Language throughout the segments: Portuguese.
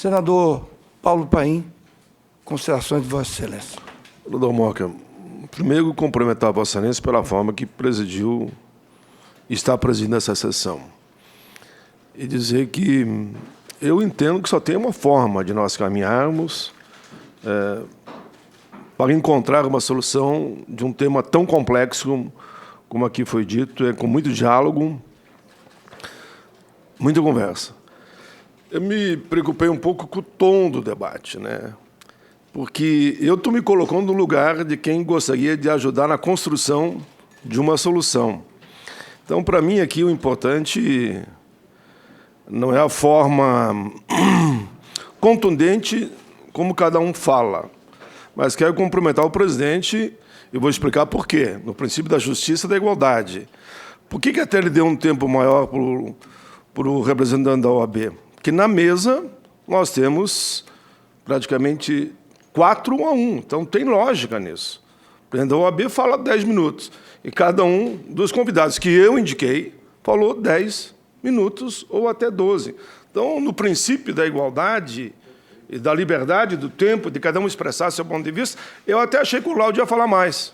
Senador Paulo Paim, considerações de Vossa Excelência. Doutor Moca, primeiro cumprimentar a Vossa Excelência pela forma que presidiu e está presidindo essa sessão. E dizer que eu entendo que só tem uma forma de nós caminharmos para encontrar uma solução de um tema tão complexo como aqui foi dito, com muito diálogo, muita conversa. Eu me preocupei um pouco com o tom do debate, né? Porque eu estou me colocando no lugar de quem gostaria de ajudar na construção de uma solução. Então, para mim, aqui o importante não é a forma contundente como cada um fala, mas quero cumprimentar o presidente e vou explicar por quê. No princípio da justiça e da igualdade. Por que até ele deu um tempo maior para o representante da OAB? Porque na mesa nós temos praticamente 4-1. Então tem lógica nisso. O presidente da OAB fala 10 minutos. E cada um dos convidados que eu indiquei falou 10 minutos ou até 12. Então, no princípio da igualdade e da liberdade do tempo de cada um expressar seu ponto de vista, eu até achei que o Laudo ia falar mais.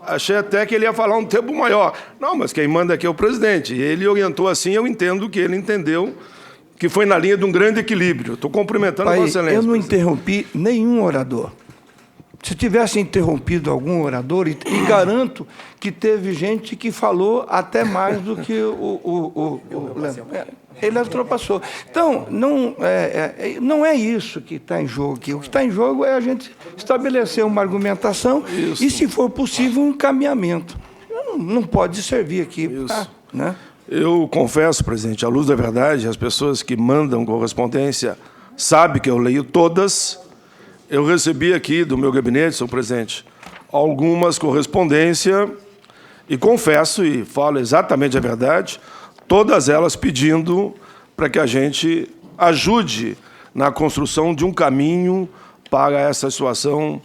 Achei até que ele ia falar um tempo maior. Não, mas quem manda aqui é o presidente. E ele orientou assim, eu entendo que ele entendeu que foi na linha de um grande equilíbrio. Estou cumprimentando a Vossa Excelência. Eu não interrompi nenhum orador. Se tivesse interrompido algum orador, e garanto que teve gente que falou até mais do que ele ultrapassou. Então, não é isso que está em jogo aqui. O que está em jogo é a gente estabelecer uma argumentação e, se for possível, um encaminhamento. Não pode servir aqui. Né? Eu confesso, presidente, à luz da verdade, as pessoas que mandam correspondência sabem que eu leio todas. Eu recebi aqui do meu gabinete, senhor presidente, algumas correspondências e confesso e falo exatamente a verdade, todas elas pedindo para que a gente ajude na construção de um caminho para essa situação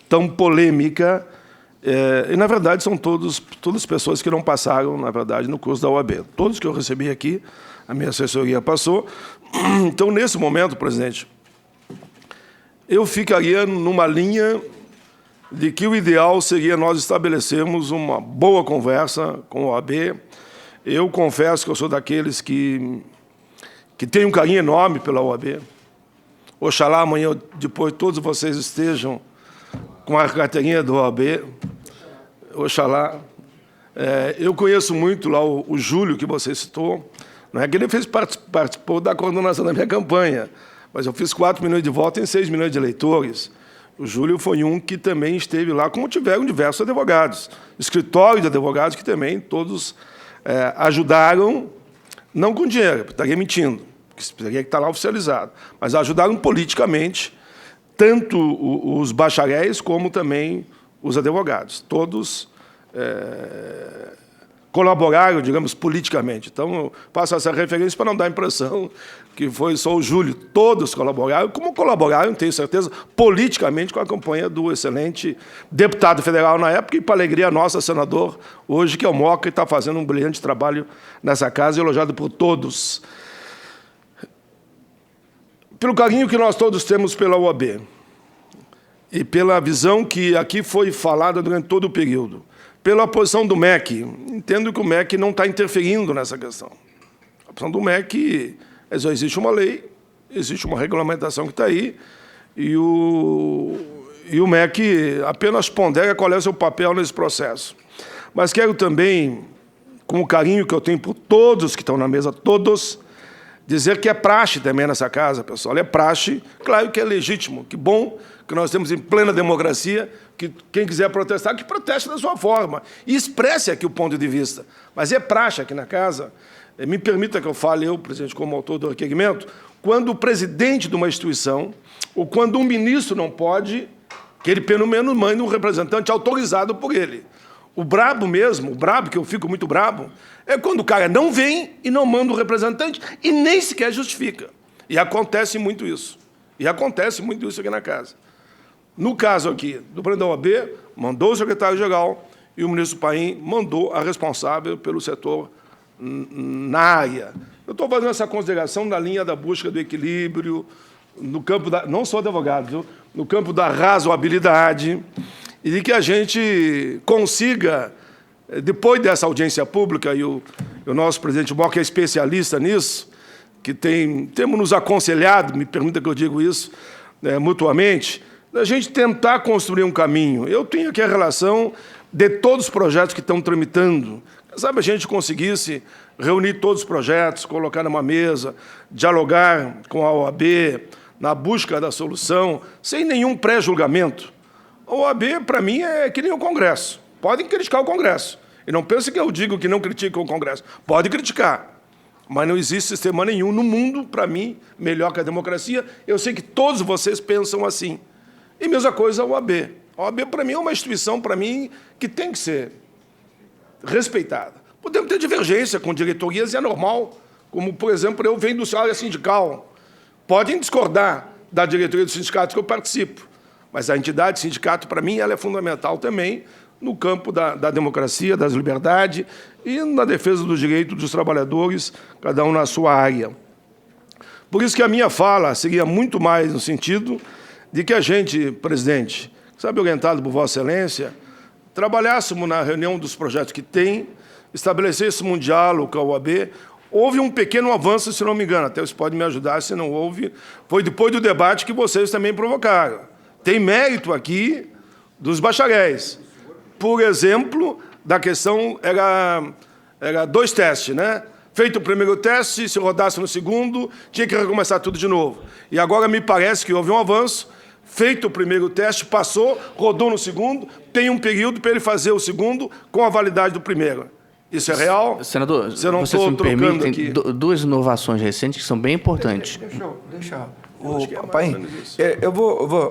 tão polêmica. E, na verdade, são todas pessoas que não passaram, na verdade, no curso da OAB. Todos que eu recebi aqui, a minha assessoria passou. Então, nesse momento, presidente, eu ficaria numa linha de que o ideal seria nós estabelecermos uma boa conversa com a OAB. Eu confesso que eu sou daqueles que tem um carinho enorme pela OAB. Oxalá amanhã, depois, todos vocês estejam com a carteirinha da OAB. Oxalá. Eu conheço muito lá o Júlio, que você citou. Não é que ele participou da coordenação da minha campanha, mas eu fiz 4 milhões de votos em 6 milhões de eleitores. O Júlio foi um que também esteve lá, como tiveram diversos advogados. Escritório de advogados que também todos ajudaram, não com dinheiro, estaria mentindo, teria que estar lá oficializado, mas ajudaram politicamente, tanto os bacharéis como também os advogados. Todos colaboraram, digamos, politicamente. Então, eu faço essa referência para não dar a impressão que foi só o Júlio. Todos colaboraram, como colaboraram, tenho certeza, politicamente com a campanha do excelente deputado federal na época e, para alegria nossa, senador, hoje, que é o Moca, e está fazendo um brilhante trabalho nessa casa, elogiado por todos. Pelo carinho que nós todos temos pela OAB e pela visão que aqui foi falada durante todo o período, pela posição do MEC, entendo que o MEC não está interferindo nessa questão. A posição do MEC, existe uma lei, existe uma regulamentação que está aí, e o MEC apenas pondera qual é o seu papel nesse processo. Mas quero também, com o carinho que eu tenho por todos que estão na mesa, todos, dizer que é praxe também nessa casa, pessoal. É praxe, claro que é legítimo, que bom que nós temos em plena democracia, que quem quiser protestar, que proteste da sua forma e expresse aqui o ponto de vista. Mas é praxe aqui na casa, me permita que eu fale, eu, presidente, como autor do requerimento, quando o presidente de uma instituição ou quando um ministro não pode, que ele pelo menos mande um representante autorizado por ele. O brabo mesmo, o brabo, que eu fico muito brabo, é quando o cara não vem e não manda o representante e nem sequer justifica. E acontece muito isso. E acontece muito isso aqui na casa. No caso aqui do presidente da OAB, mandou o secretário-geral e o ministro Paim mandou a responsável pelo setor na área, Eu estou fazendo essa consideração na linha da busca do equilíbrio, no campo da, não sou advogado, viu? No campo da razoabilidade, e de que a gente consiga, depois dessa audiência pública, e o nosso presidente Moca é especialista nisso, que temos nos aconselhado, me permita que eu digo isso, mutuamente, a gente tentar construir um caminho. Eu tenho aqui a relação de todos os projetos que estão tramitando. Sabe, a gente conseguisse reunir todos os projetos, colocar numa mesa, dialogar com a OAB, na busca da solução, sem nenhum pré-julgamento. A OAB, para mim, é que nem o Congresso. Podem criticar o Congresso. E não pense que eu digo que não criticam o Congresso. Pode criticar. Mas não existe sistema nenhum no mundo, para mim, melhor que a democracia. Eu sei que todos vocês pensam assim. E mesma coisa a OAB. A OAB, para mim, é uma instituição, para mim, que tem que ser respeitada. Podemos ter divergência com diretorias, e é normal. Como, por exemplo, eu venho do área sindical. Podem discordar da diretoria dos sindicatos que eu participo, mas a entidade sindicato, para mim, ela é fundamental também no campo da democracia, das liberdades e na defesa dos direitos dos trabalhadores, cada um na sua área. Por isso que a minha fala seria muito mais no sentido de que a gente, presidente, sabe, orientado por Vossa Excelência, trabalhássemos na reunião dos projetos que tem, estabelecêssemos um diálogo com a OAB. Houve um pequeno avanço, se não me engano, até vocês podem me ajudar, se não houve, foi depois do debate que vocês também provocaram. Tem mérito aqui dos bacharéis. Por exemplo, da questão, era 2 testes, né? Feito o primeiro teste, se rodasse no segundo, tinha que recomeçar tudo de novo. E agora me parece que houve um avanço, feito o primeiro teste, passou, rodou no segundo, tem um período para ele fazer o segundo com a validade do primeiro. Isso é real? Senador, vocês me permitem duas inovações recentes que são bem importantes. Deixa Papai,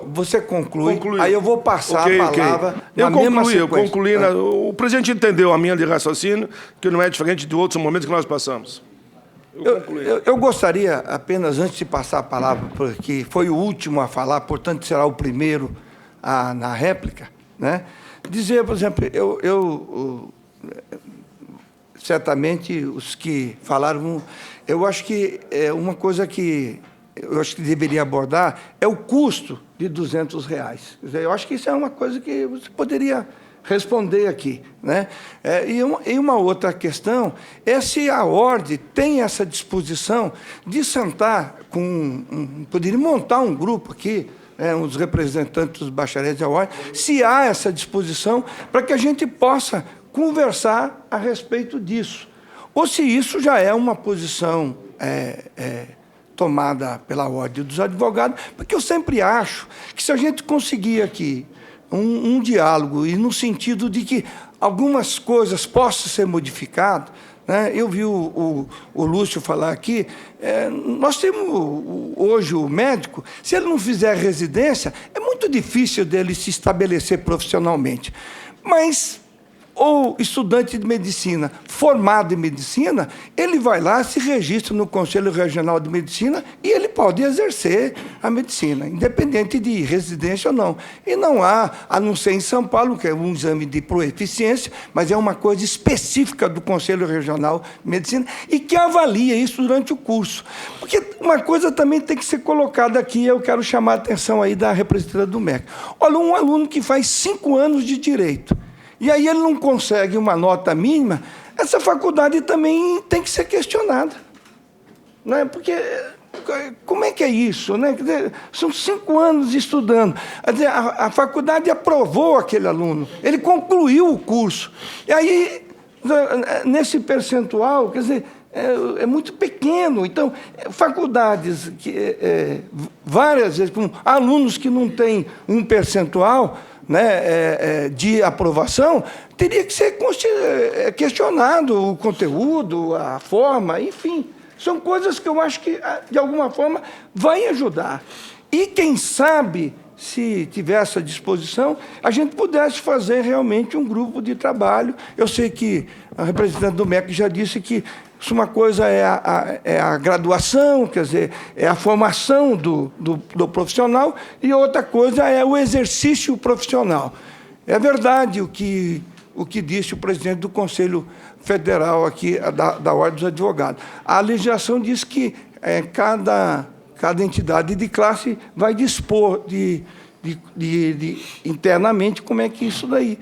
você conclui, aí eu vou passar a palavra na mesma sequência. Eu concluí. O presidente entendeu a minha de raciocínio, que não é diferente de outros momentos que nós passamos. Eu gostaria, apenas antes de passar a palavra, porque foi o último a falar, portanto será o primeiro na réplica, né? Dizer, por exemplo, certamente os que falaram, eu acho que uma coisa que eu acho que deveria abordar é o custo de R$200. Quer dizer, eu acho que isso é uma coisa que você poderia responder aqui, né? E uma outra questão é se a ordem tem essa disposição de sentar poderia montar um grupo aqui, uns representantes dos bacharéis da ordem, se há essa disposição para que a gente possa conversar a respeito disso. Ou se isso já é uma posição tomada pela Ordem dos Advogados, porque eu sempre acho que se a gente conseguir aqui um diálogo, e no sentido de que algumas coisas possam ser modificadas, né? Eu vi o Lúcio falar aqui, nós temos hoje o médico, se ele não fizer residência, é muito difícil dele se estabelecer profissionalmente. Mas ou estudante de medicina formado em medicina, ele vai lá, se registra no Conselho Regional de Medicina e ele pode exercer a medicina, independente de residência ou não. E não há, a não ser em São Paulo, que é um exame de proeficiência, mas é uma coisa específica do Conselho Regional de Medicina e que avalia isso durante o curso. Porque uma coisa também tem que ser colocada aqui, eu quero chamar a atenção aí da representante do MEC. Olha, um aluno que faz 5 anos de Direito, e aí ele não consegue uma nota mínima, essa faculdade também tem que ser questionada, né? Porque como é que é isso, né? Quer dizer, são 5 anos estudando. Quer dizer, a faculdade aprovou aquele aluno, ele concluiu o curso. E aí, nesse percentual, quer dizer, é muito pequeno. Então, faculdades, várias vezes, com alunos que não têm um percentual, né, de aprovação, teria que ser questionado o conteúdo, a forma, enfim. São coisas que eu acho que, de alguma forma, vai ajudar. E, quem sabe, se tiver essa disposição, a gente pudesse fazer realmente um grupo de trabalho. Eu sei que a representante do MEC já disse que uma coisa é a graduação, quer dizer, é a formação do profissional, e outra coisa é o exercício profissional. É verdade o que o que disse o presidente do Conselho Federal aqui, da Ordem dos Advogados. A legislação diz que cada entidade de classe vai dispor internamente como é que isso daí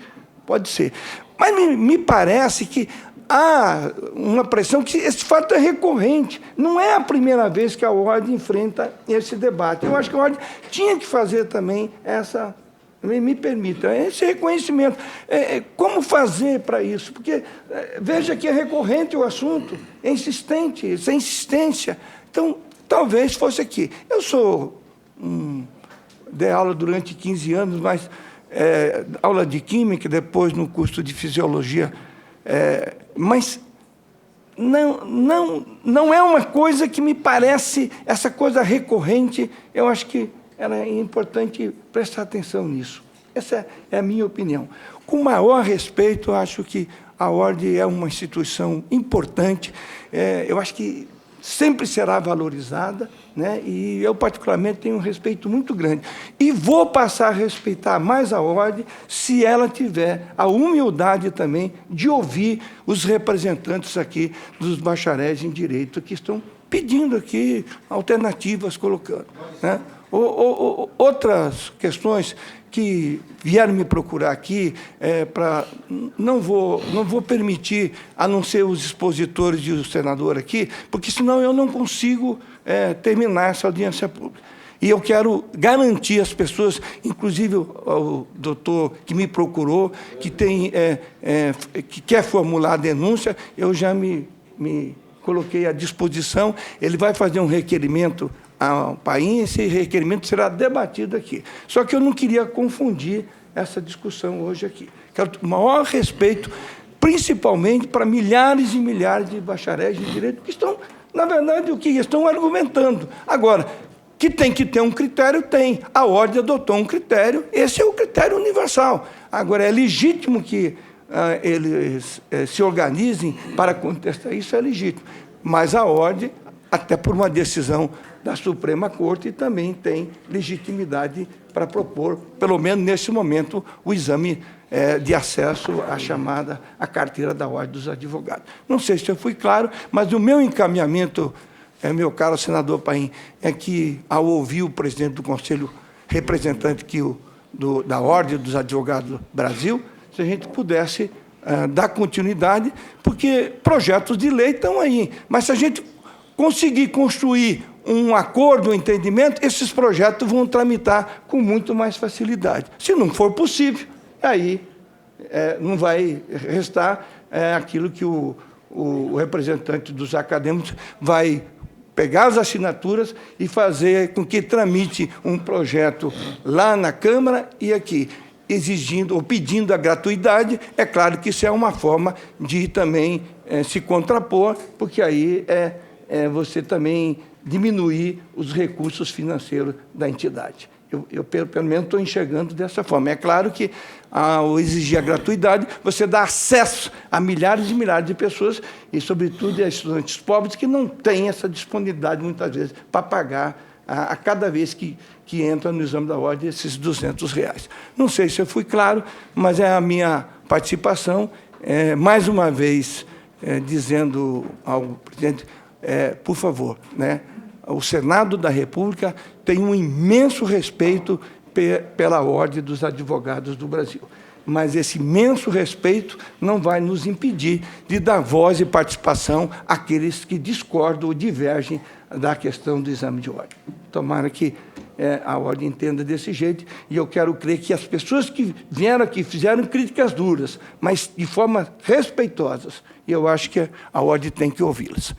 pode ser. Mas me parece que há uma pressão que esse fato é recorrente. Não é a primeira vez que a Ordem enfrenta esse debate. Eu acho que a Ordem tinha que fazer também essa... Me permita, esse reconhecimento. Como fazer para isso? Porque veja que é recorrente o assunto, é insistente, essa insistência. Então, talvez fosse aqui. Eu dei aula durante 15 anos, mas aula de Química, depois no curso de Fisiologia, mas não é uma coisa que me parece, essa coisa recorrente, eu acho que era importante prestar atenção nisso. Essa é a minha opinião. Com maior respeito, eu acho que a Ordem é uma instituição importante, eu acho que sempre será valorizada, né? E eu, particularmente, tenho um respeito muito grande. E vou passar a respeitar mais a Ordem se ela tiver a humildade também de ouvir os representantes aqui dos bacharéis em Direito que estão pedindo aqui alternativas, colocando, né? Outras questões que vieram me procurar aqui, não vou permitir, a não ser os expositores e o senador aqui, porque senão eu não consigo terminar essa audiência pública. E eu quero garantir às pessoas, inclusive o doutor que me procurou, que quer formular a denúncia, eu já me coloquei à disposição, ele vai fazer um requerimento ao país, esse requerimento será debatido aqui. Só que eu não queria confundir essa discussão hoje aqui. Quero o maior respeito, principalmente para milhares e milhares de bacharéis de direito que estão, na verdade, estão argumentando. Agora, que tem que ter um critério, tem. A Ordem adotou um critério, esse é o critério universal. Agora, é legítimo que eles se organizem para contestar isso, é legítimo. Mas a Ordem, até por uma decisão da Suprema Corte, também tem legitimidade para propor, pelo menos nesse momento, o exame de acesso à carteira da Ordem dos Advogados. Não sei se eu fui claro, mas o meu encaminhamento, meu caro senador Paim, é que, ao ouvir o presidente do Conselho, representante da Ordem dos Advogados do Brasil, se a gente pudesse dar continuidade, porque projetos de lei estão aí, mas se a gente conseguir construir um acordo, um entendimento, esses projetos vão tramitar com muito mais facilidade. Se não for possível, aí não vai restar aquilo que o representante dos acadêmicos vai pegar as assinaturas e fazer com que tramite um projeto lá na Câmara e aqui, exigindo ou pedindo a gratuidade. É claro que isso é uma forma de também se contrapor, porque aí você também diminuir os recursos financeiros da entidade. Eu pelo menos, estou enxergando dessa forma. É claro que, ao exigir a gratuidade, você dá acesso a milhares e milhares de pessoas, e, sobretudo, a estudantes pobres que não têm essa disponibilidade, muitas vezes, para pagar a cada vez que entra no exame da Ordem esses R$200. Não sei se eu fui claro, mas é a minha participação. Mais uma vez, dizendo ao presidente, por favor, né? O Senado da República tem um imenso respeito pela Ordem dos Advogados do Brasil. Mas esse imenso respeito não vai nos impedir de dar voz e participação àqueles que discordam ou divergem da questão do exame de ordem. Tomara que a Ordem entenda desse jeito, e eu quero crer que as pessoas que vieram aqui fizeram críticas duras, mas de forma respeitosas, e eu acho que a Ordem tem que ouvi-las.